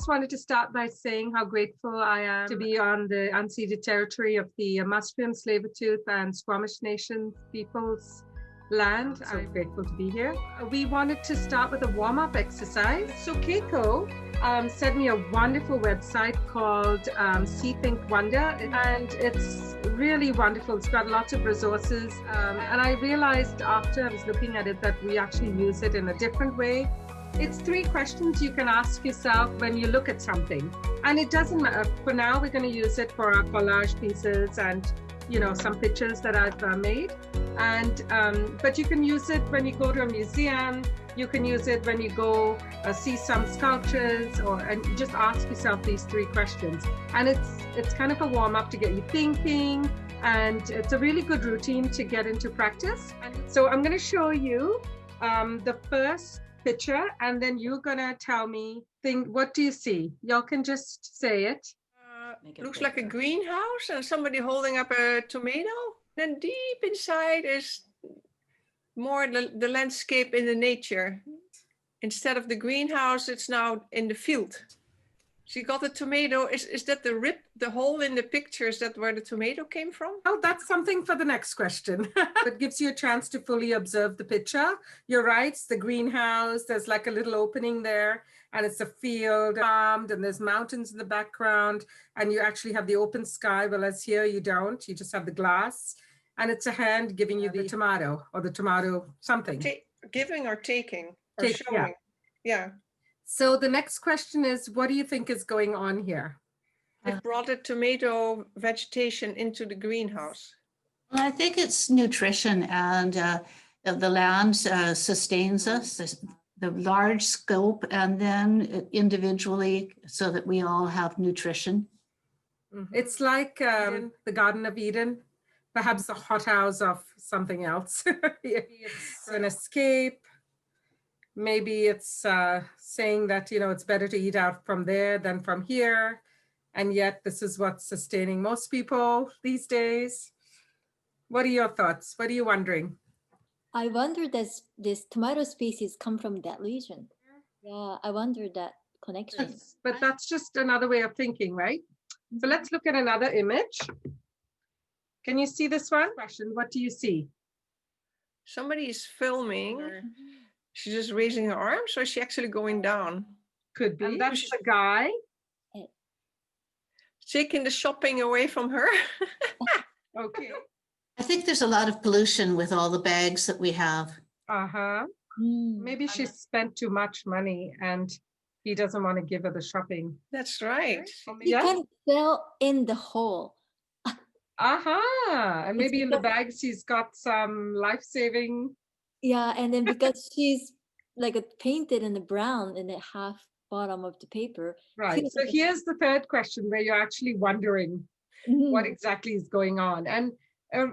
just wanted to start by saying how grateful I am to be on the unceded territory of the Musqueam, Tsleil-Waututh, and Squamish Nation peoples' land. I'm so grateful to be here. We wanted to start with a warm-up exercise. So Keiko sent me a wonderful website called See, Think, Wonder, and it's really wonderful. It's got lots of resources, and I realized after I was looking at it that we actually use it in a different way. It's 3 questions you can ask yourself when you look at something, and it doesn't matter. For now, we're going to use it for our collage pieces and, you know, some pictures that I've made. And but you can use it when you go to a museum. You can use it when you go see some sculptures, and just ask yourself these 3 questions. And it's kind of a warm up to get you thinking, and it's a really good routine to get into practice. So I'm going to show you the first picture, and then you're gonna tell me, what do you see? Y'all can just say it. Looks like a greenhouse and somebody holding up a tomato. Then deep inside is more the landscape in the nature. Instead of the greenhouse, it's now in the field. She got a tomato. Is that the hole in the picture? Is that where the tomato came from? Oh, that's something for the next question. It gives you a chance to fully observe the picture. You're right, it's the greenhouse. There's like a little opening there, and it's a field, and there's mountains in the background, and you actually have the open sky, whereas here you don't. You just have the glass, and it's a hand giving you the tomato, or the tomato something. Giving or taking or showing. Yeah. So the next question is, what do you think is going on here? It brought the tomato vegetation into the greenhouse. Well, I think it's nutrition, and the land sustains us, the large scope, and then individually, so that we all have nutrition. It's like the Garden of Eden, perhaps the hothouse of something else. It's an escape. Maybe it's saying that, you know, it's better to eat out from there than from here. And yet this is what's sustaining most people these days. What are your thoughts? What are you wondering? I wonder that this tomato species come from that region. Yeah, I wonder that connection. Yes, but that's just another way of thinking, right? So let's look at another image. Can you see this one? Question, what do you see? Somebody is filming. She's just raising her arms, or is she actually going down? Could be. And that's the guy. Taking the shopping away from her. Okay. I think there's a lot of pollution with all the bags that we have. Uh-huh. Maybe she spent too much money and he doesn't want to give her the shopping. That's right. He kind of fell in the hole. And maybe in the bags he's got some life-saving. Yeah, and then because she's like painted in the brown in the half bottom of the paper. Right. So here's the third question where you're actually wondering what exactly is going on. And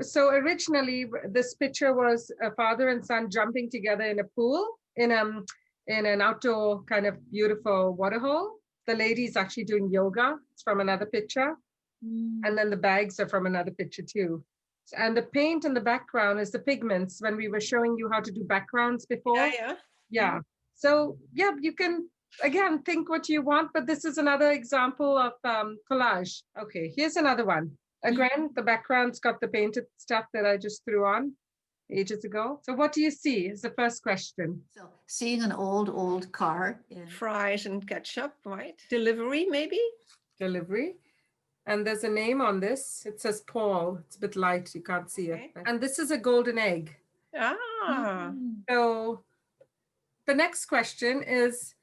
so originally this picture was a father and son jumping together in a pool in an outdoor kind of beautiful waterhole. The lady's actually doing yoga. It's from another picture. And then the bags are from another picture too. And the paint in the background is the pigments when we were showing you how to do backgrounds before. Yeah. So yeah, you can again think what you want, but this is another example of collage. Okay, here's another one. Again, the background's got the painted stuff that I just threw on ages ago. So what do you see is the first question. So seeing an old car. Fries and ketchup, right? Delivery, maybe? Delivery. And there's a name on this. It says Paul. It's a bit light. You can't see it. And this is a golden egg. So the next question is,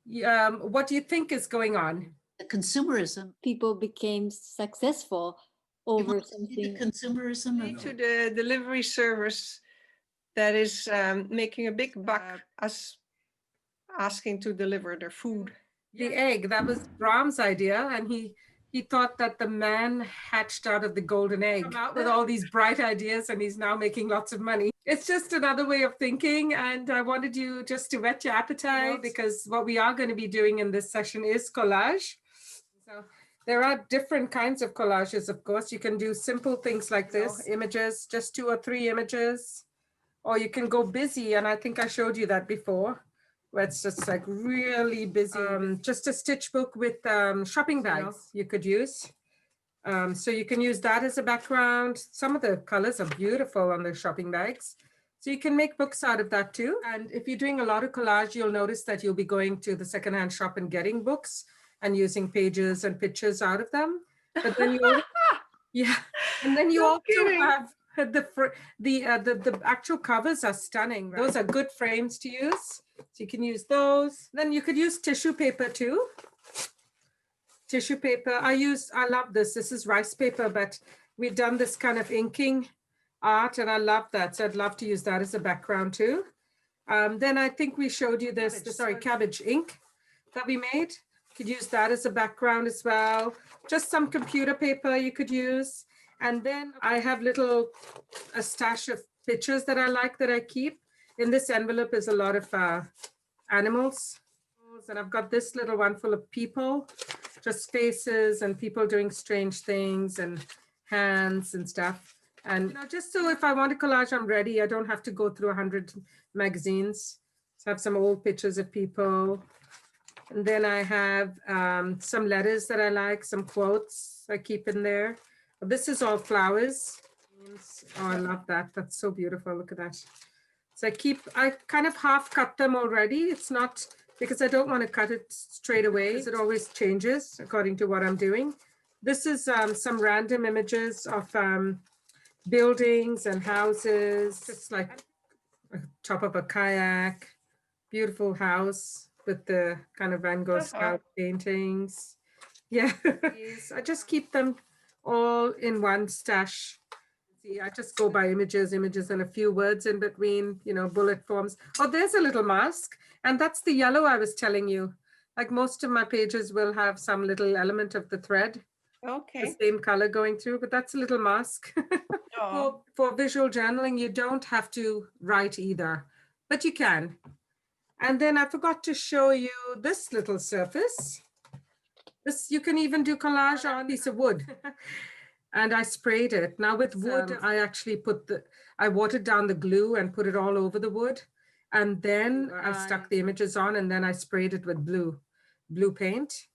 what do you think is going on? The consumerism. People became successful over something. The consumerism. To the delivery service that is making a big buck as asking to deliver their food. The egg, that was Brahm's idea, and he thought that the man hatched out of the golden egg with all these bright ideas, and he's now making lots of money. It's just another way of thinking, and I wanted you just to whet your appetite, because what we are going to be doing in this session is collage. So there are different kinds of collages, of course. You can do simple things like this, images, just 2 or 3 images, or you can go busy, and I think I showed you that before. where it's just like really busy. Just a stitch book with shopping bags you could use. So you can use that as a background. Some of the colors are beautiful on the shopping bags. So you can make books out of that too. And if you're doing a lot of collage, you'll notice that you'll be going to the secondhand shop and getting books and using pages and pictures out of them. But then you, yeah, and then you No also kidding. have the actual covers are stunning. Right? Those are good frames to use. So you can use those. Then you could use tissue paper too. Tissue paper. I love this. This is rice paper, but we've done this kind of inking art and I love that. So I'd love to use that as a background too. Then I think we showed you this, cabbage ink that we made. You could use that as a background as well. Just some computer paper you could use. And then I have a stash of pictures that I like that I keep. In this envelope is a lot of animals. And I've got this little one full of people, just faces and people doing strange things and hands and stuff. And just so if I want to collage, I'm ready. I don't have to go through 100 magazines. So I have some old pictures of people. And then I have some letters that I like, some quotes I keep in there. This is all flowers. Oh, I love that. That's so beautiful. Look at that. So I kind of half cut them already. It's not because I don't want to cut it straight away. It always changes according to what I'm doing. This is some random images of buildings and houses, just like a top of a kayak, beautiful house with the kind of Van Gogh style paintings. Yeah, I just keep them all in one stash. See, I just go by images and a few words in between, bullet forms. Oh, there's a little mask. And that's the yellow I was telling you. Like most of my pages will have some little element of the thread. Okay. The same color going through, but that's a little mask. For visual journaling, you don't have to write either, but you can. And then I forgot to show you this little surface. This, you can even do collage on a piece of wood. And I sprayed it. Now with wood, I actually I watered down the glue and put it all over the wood. And then I stuck the images on and then I sprayed it with blue paint.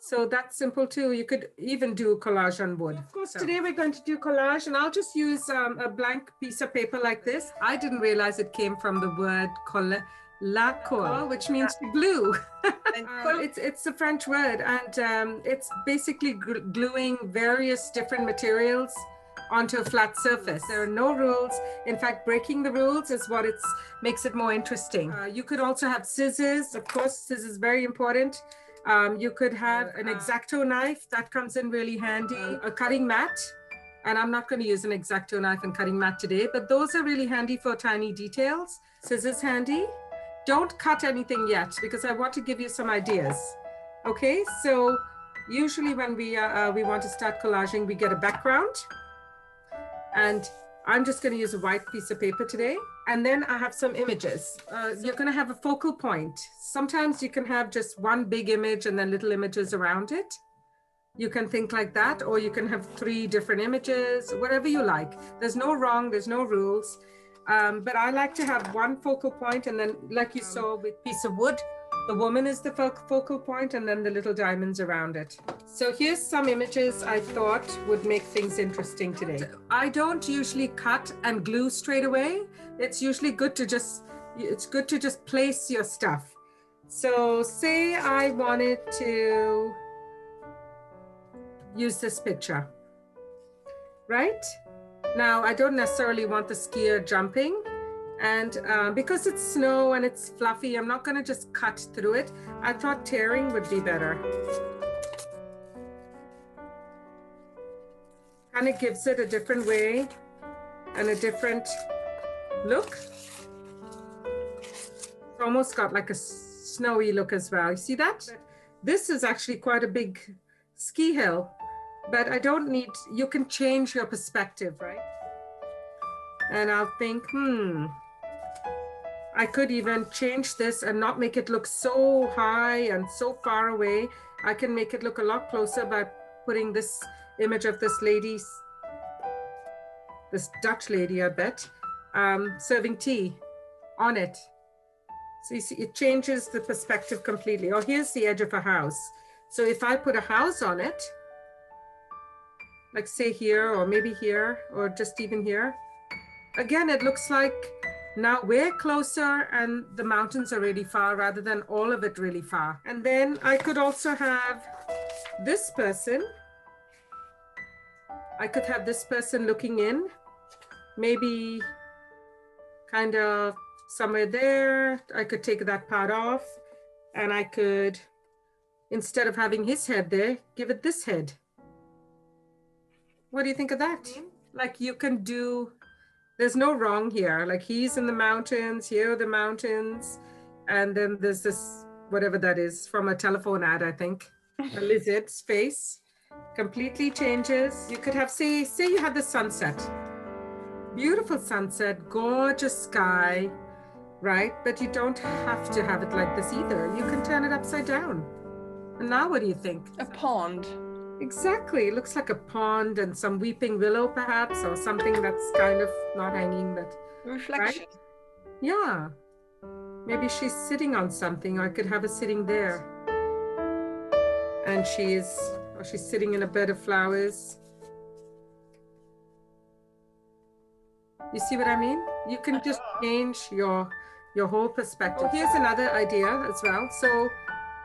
So that's simple too. You could even do collage on wood. Of course, today we're going to do collage and I'll just use a blank piece of paper like this. I didn't realize it came from the word colle, which means to glue. It's a French word and it's basically gluing various different materials onto a flat surface. There are no rules. In fact, breaking the rules is what makes it more interesting. You could also have scissors. Of course, scissors is very important. You could have an X-Acto knife that comes in really handy, a cutting mat. And I'm not going to use an X-Acto knife and cutting mat today, but those are really handy for tiny details. Scissors handy. Don't cut anything yet because I want to give you some ideas. Okay, so usually when we want to start collaging, we get a background. And I'm just going to use a white piece of paper today. And then I have some images. You're going to have a focal point. Sometimes you can have just one big image and then little images around it. You can think like that, or you can have 3 different images, whatever you like. There's no wrong, there's no rules. But I like to have one focal point and then like you saw with piece of wood, the woman is the focal point and then the little diamonds around it. So here's some images I thought would make things interesting today. I don't usually cut and glue straight away. It's usually good to just place your stuff. So say I wanted to use this picture, right? Now, I don't necessarily want the skier jumping. And because it's snow and it's fluffy, I'm not going to just cut through it. I thought tearing would be better. Kind of gives it a different way and a different look. It's almost got like a snowy look as well. You see that? This is actually quite a big ski hill, but I don't need, you can change your perspective, right? And I'll think, I could even change this and not make it look so high and so far away. I can make it look a lot closer by putting this image of this lady, this Dutch lady, I bet, serving tea on it. So you see, it changes the perspective completely. Oh, here's the edge of a house. So if I put a house on it, like say here, or maybe here, or just even here, again, it looks like now we're closer and the mountains are really far rather than all of it really far. And then I could also have this person. I could have this person looking in, maybe kind of somewhere there. I could take that part off and I could, instead of having his head there, give it this head. What do you think of that? Like you can do, there's no wrong here. Like he's in the mountains, here are the mountains. And then there's this, whatever that is from a telephone ad, I think, a lizard's face. Completely changes. You could have, say you had the sunset. Beautiful sunset, gorgeous sky, right? But you don't have to have it like this either. You can turn it upside down. And now what do you think? A pond. Exactly. It looks like a pond and some weeping willow perhaps, or something that's kind of not hanging, but Reflection. right? Yeah. Maybe she's sitting on something, or I could have her sitting there. And she's sitting in a bed of flowers. You see what I mean? You can just change your whole perspective. Here's another idea as well. So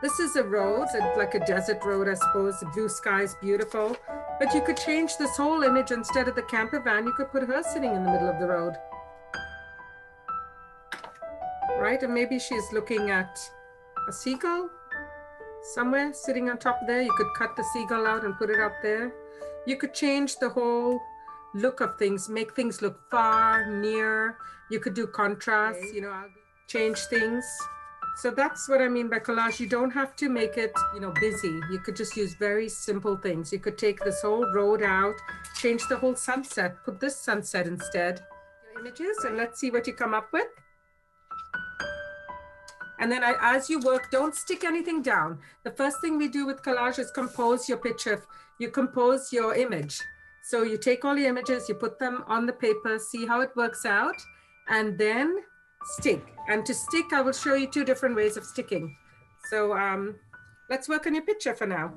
this is a road, like a desert road, I suppose. The blue sky is beautiful. But you could change this whole image. Instead of the camper van, you could put her sitting in the middle of the road. Right? And maybe she's looking at a seagull somewhere sitting on top there. You could cut the seagull out and put it up there. You could change the whole look of things, make things look far, near. You could do contrast, you know, change things. So that's what I mean by collage. You don't have to make it, you know, busy. You could just use very simple things. You could take this whole road out, change the whole sunset, put this sunset instead. Your images, and let's see what you come up with. And then as you work, don't stick anything down. The first thing we do with collage is compose your picture. You compose your image. So you take all the images, you put them on the paper, see how it works out, and then stick. And to stick, I will show you two different ways of sticking. So let's work on your picture for now.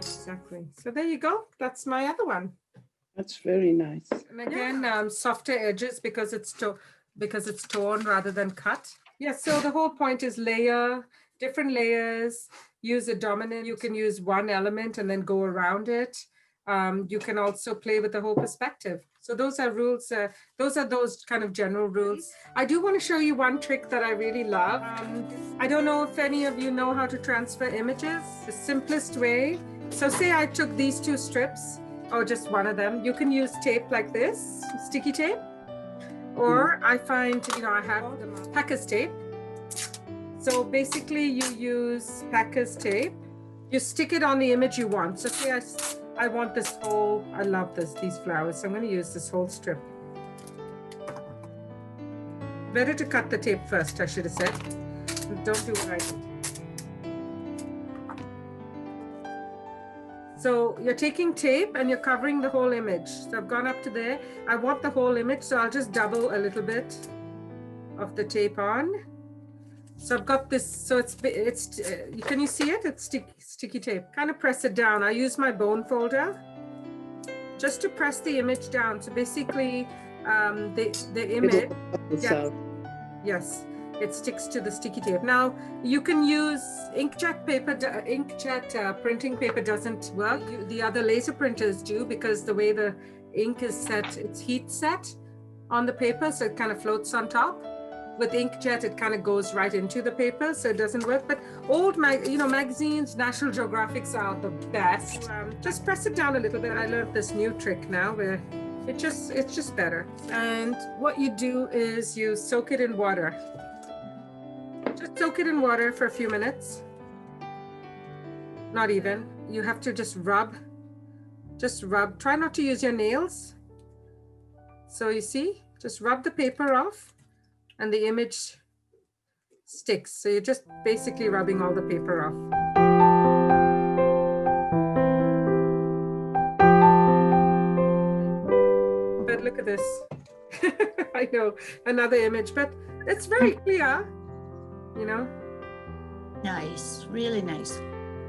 Exactly. So there you go. That's my other one. That's very nice. And again, softer edges because it's torn rather than cut. Yeah. So the whole point is layer, different layers. Use a dominant. You can use one element and then go around it. You can also play with the whole perspective. So those are rules. Those are those kind of general rules. I do want to show you one trick that I really love. I don't know if any of you know how to transfer images. The simplest way. So say I took these two strips, or just one of them. You can use tape like this, sticky tape. Or I find, you know, I have Packer's tape. So basically you use Packer's tape. You stick it on the image you want. So say I want this whole, I love these flowers. So I'm going to use this whole strip. Better to cut the tape first, I should have said. Don't do what I did. So you're taking tape and you're covering the whole image. So I've gone up to there. I want the whole image, so I'll just double a little bit of the tape on. So I've got this, so it's can you see it? It's sticky tape. Kind of press it down. I use my bone folder just to press the image down. So basically the image, yes, it sticks to the sticky tape. Now you can use inkjet paper. Inkjet printing paper doesn't work. The other laser printers do, because the way the ink is set, it's heat set on the paper, so it kind of floats on top. With inkjet, it kind of goes right into the paper, so it doesn't work. But old magazines, National Geographics are the best. Just press it down a little bit. I learned this new trick now where it's just better. And what you do is you soak it in water. soak it in water for a few minutes. Not even. You have to just rub. Just rub. Try not to use your nails. So you see, just rub the paper off and the image sticks. So you're just basically rubbing all the paper off. But look at this. I know, another image, but it's very clear, you know. Nice, really nice.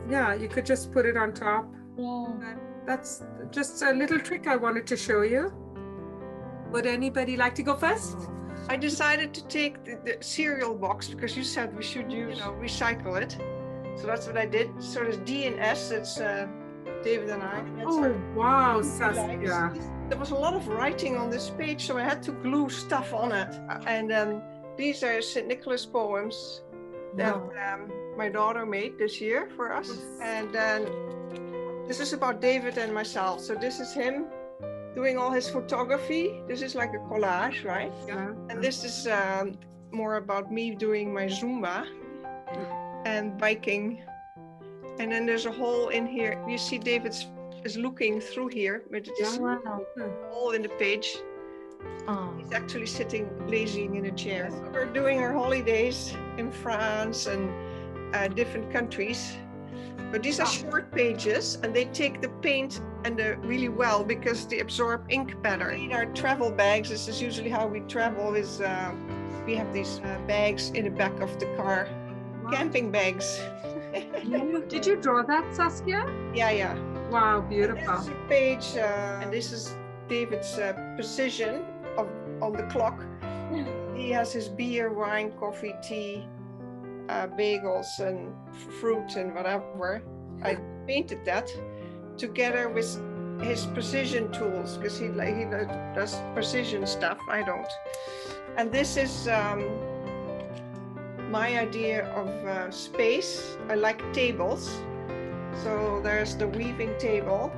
Yeah, you could just put it on top. Yeah. That's just a little trick I wanted to show you. Would anybody like to go first? I decided to take the cereal box because you said we should use, recycle it. So that's what I did. So there's D and S. It's David and I. Oh, wow, Saskia. There was a lot of writing on this page, so I had to glue stuff on it. And then these are St. Nicholas poems that my daughter made this year for us. And then this is about David and myself. So this is him doing all his photography. This is like a collage, right? Yeah. And this is more about me doing my Zumba and biking. And then there's a hole in here. You see David is looking through here, but it's a hole in the page. Oh. He's actually sitting lazing in a chair. So we're doing our holidays in France and different countries. But these are short pages and they take the paint and really well because they absorb ink better. In our travel bags, this is usually how we travel, is we have these bags in the back of the car, camping bags. Did you draw that, Saskia? Yeah. Wow, beautiful. This is a page, and this is David's precision on the clock. He has his beer, wine, coffee, tea, bagels and fruit and whatever. I painted that together with his precision tools because he does precision stuff. I don't. And this is my idea of space. I like tables. So there's the weaving table,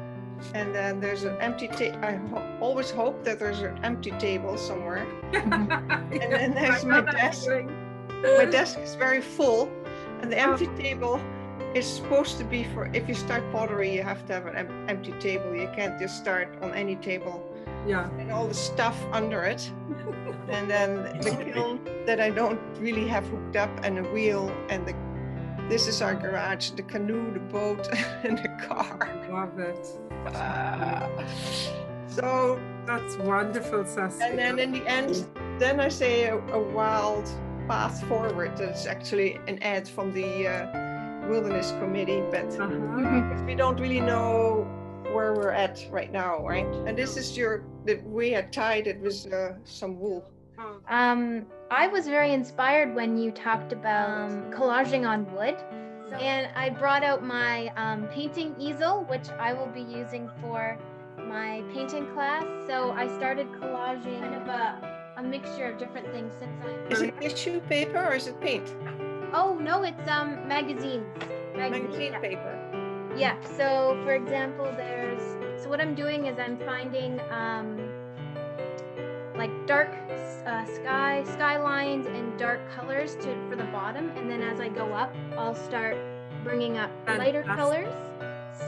and then there's an empty table. I always hope that there's an empty table somewhere. And then there's my desk. My desk is very full, and the empty table is supposed to be for, if you start pottery, you have to have an empty table. You can't just start on any table. Yeah. And all the stuff under it. And then the kiln that I don't really have hooked up, and a wheel, and this is our garage, the canoe, the boat, and the car. Love it. So that's wonderful, Saskia. And then in the end, then I say a wild path forward. That's actually an ad from the Wilderness Committee, but we don't really know where we're at right now, right? And this is the way I tied it with some wool. I was very inspired when you talked about collaging on wood, and I brought out my painting easel, which I will be using for my painting class. So I started collaging kind of a mixture of different things since Is it tissue paper or is it paint? Oh no, it's magazines. Magazine paper. Yeah. So for example, so what I'm doing is I'm finding like dark skylines and dark colors for the bottom, and then as I go up, I'll start bringing up lighter colors.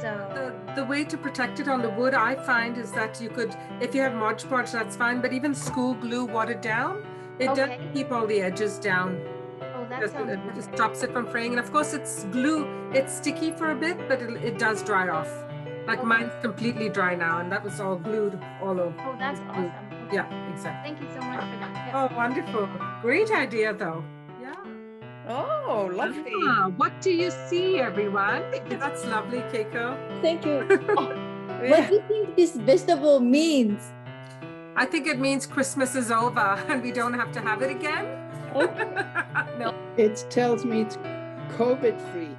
So the way to protect it on the wood, I find, is that you could, if you have Mod Podge, that's fine, but even school glue watered down, it does keep all the edges down. Oh, that sounds it just stops it from fraying. And of course, it's glue, it's sticky for a bit, but it does dry off. Like mine's completely dry now, and that was all glued all over. Oh, that's awesome. Okay. Yeah, exactly. Thank you so much for that. Yep. Oh, wonderful. Great idea, though. Yeah. Oh, lovely. What do you see, everyone? That's lovely, Keiko. Thank you. What do you think this vegetable means? I think it means Christmas is over and we don't have to have it again. No. It tells me it's COVID-free.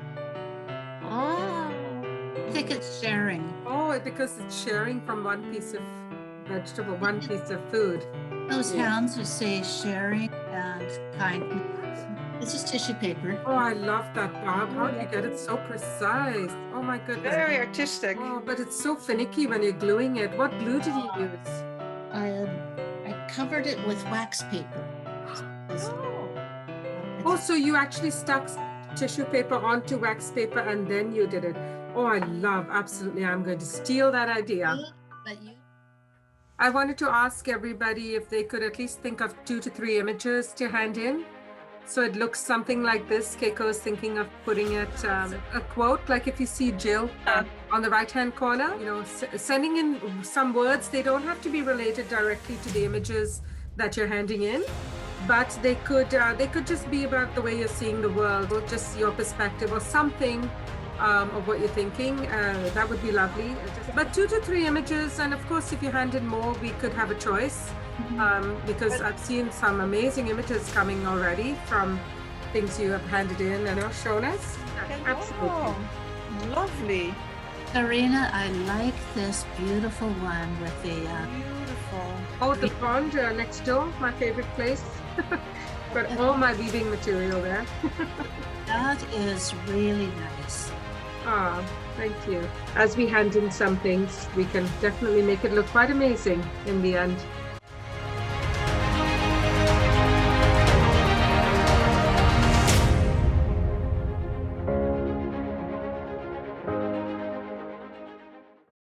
Ah. I think it's sharing. Oh, because it's sharing from one piece of vegetable, one piece of food. Those hands would say sharing and kindness. This is tissue paper. Oh, I love that, Bob. How do you get it so precise? Oh my goodness. Very artistic. Oh, but it's so finicky when you're gluing it. What glue did you use? I covered it with wax paper. Oh, so you actually stuck tissue paper onto wax paper and then you did it. Oh, I love, absolutely. I'm going to steal that idea. But you I wanted to ask everybody if they could at least think of 2 to 3 images to hand in. So it looks something like this. Keiko is thinking of putting it a quote, like if you see Jill on the right-hand corner, you know, sending in some words. They don't have to be related directly to the images that you're handing in, but they could just be about the way you're seeing the world, or just your perspective, or something of what you're thinking. That would be lovely. But 2 to 3 images, and of course, if you hand in more, we could have a choice. Because I've seen some amazing images coming already from things you have handed in and shown us. Absolutely. Oh, lovely. Karina, I like this beautiful one with the Beautiful. Oh, the pond next door, my favorite place. Got all my weaving material there. that is really nice. Ah, thank you. As we hand in some things, we can definitely make it look quite amazing in the end.